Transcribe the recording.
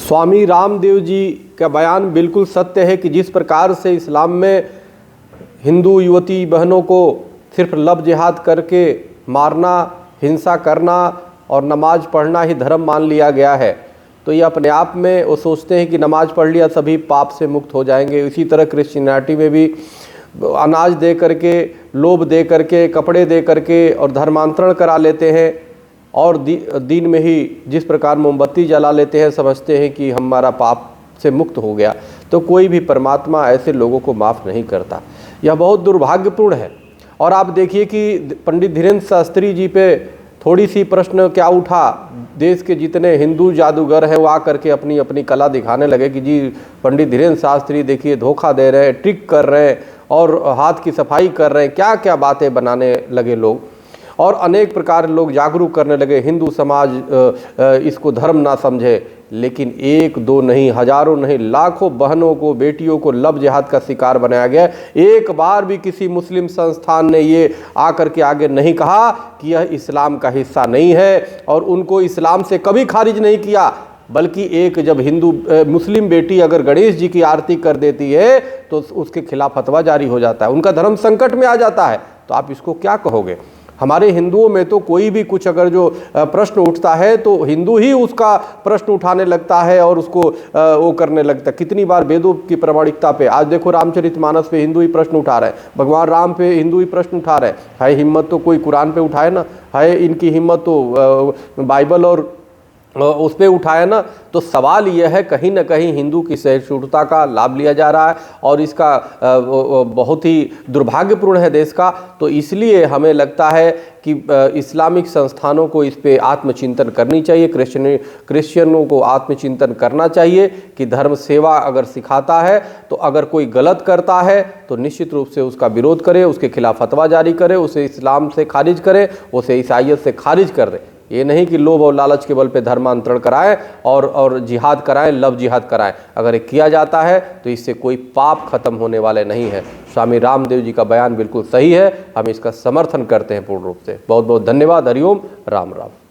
स्वामी रामदेव जी का बयान बिल्कुल सत्य है कि जिस प्रकार से इस्लाम में हिंदू युवती बहनों को सिर्फ लब जिहाद करके मारना, हिंसा करना और नमाज पढ़ना ही धर्म मान लिया गया है, तो ये अपने आप में वो सोचते हैं कि नमाज पढ़ लिया सभी पाप से मुक्त हो जाएंगे। इसी तरह क्रिश्चियनिटी में भी अनाज दे करके, लोभ दे करके, कपड़े दे करके और धर्मांतरण करा लेते हैं और दिन में ही जिस प्रकार मोमबत्ती जला लेते हैं, समझते हैं कि हमारा पाप से मुक्त हो गया। तो कोई भी परमात्मा ऐसे लोगों को माफ़ नहीं करता। यह बहुत दुर्भाग्यपूर्ण है। और आप देखिए कि पंडित धीरेन्द्र शास्त्री जी पे थोड़ी सी प्रश्न क्या उठा, देश के जितने हिंदू जादूगर हैं वो आकर के अपनी अपनी कला दिखाने लगे कि जी पंडित धीरेन्द्र शास्त्री देखिए धोखा दे रहे हैं, ट्रिक कर रहे हैं और हाथ की सफाई कर रहे हैं, क्या क्या बातें बनाने लगे लोग। और अनेक प्रकार लोग जागरूक करने लगे, हिंदू समाज इसको धर्म ना समझे। लेकिन एक दो नहीं, हजारों नहीं, लाखों बहनों को, बेटियों को लब जिहाद का शिकार बनाया गया। एक बार भी किसी मुस्लिम संस्थान ने ये आकर के आगे नहीं कहा कि यह इस्लाम का हिस्सा नहीं है और उनको इस्लाम से कभी खारिज नहीं किया। बल्कि एक जब हिंदू मुस्लिम बेटी अगर गणेश जी की आरती कर देती है तो उसके खिलाफ फतवा जारी हो जाता है, उनका धर्म संकट में आ जाता है। तो आप इसको क्या कहोगे? हमारे हिंदुओं में तो कोई भी कुछ अगर जो प्रश्न उठता है तो हिंदू ही उसका प्रश्न उठाने लगता है और उसको वो करने लगता है। कितनी बार वेदों की प्रामाणिकता पे, आज देखो रामचरितमानस पे हिंदू ही प्रश्न उठा रहे हैं, भगवान राम पे हिंदू ही प्रश्न उठा रहे हैं। है हिम्मत तो कोई कुरान पे उठाए ना, है इनकी हिम्मत तो बाइबल और उस पर उठाया ना। तो सवाल यह है, कहीं ना कहीं हिंदू की सहिष्णुता का लाभ लिया जा रहा है और इसका बहुत ही दुर्भाग्यपूर्ण है देश का। तो इसलिए हमें लगता है कि इस्लामिक संस्थानों को इस पे आत्मचिंतन करनी चाहिए, क्रिश्चियनों को आत्मचिंतन करना चाहिए कि धर्म सेवा अगर सिखाता है तो अगर कोई गलत करता है तो निश्चित रूप से उसका विरोध करे, उसके खिलाफ फतवा जारी करे, उसे इस्लाम से खारिज करे, उसे ईसाइयत से खारिज कर दे। ये नहीं कि लोभ और लालच के बल पे धर्मांतरण कराएं और जिहाद कराएं, लव जिहाद कराएं। अगर ये किया जाता है तो इससे कोई पाप खत्म होने वाले नहीं है। स्वामी रामदेव जी का बयान बिल्कुल सही है, हम इसका समर्थन करते हैं पूर्ण रूप से। बहुत बहुत धन्यवाद। हरिओम, राम राम।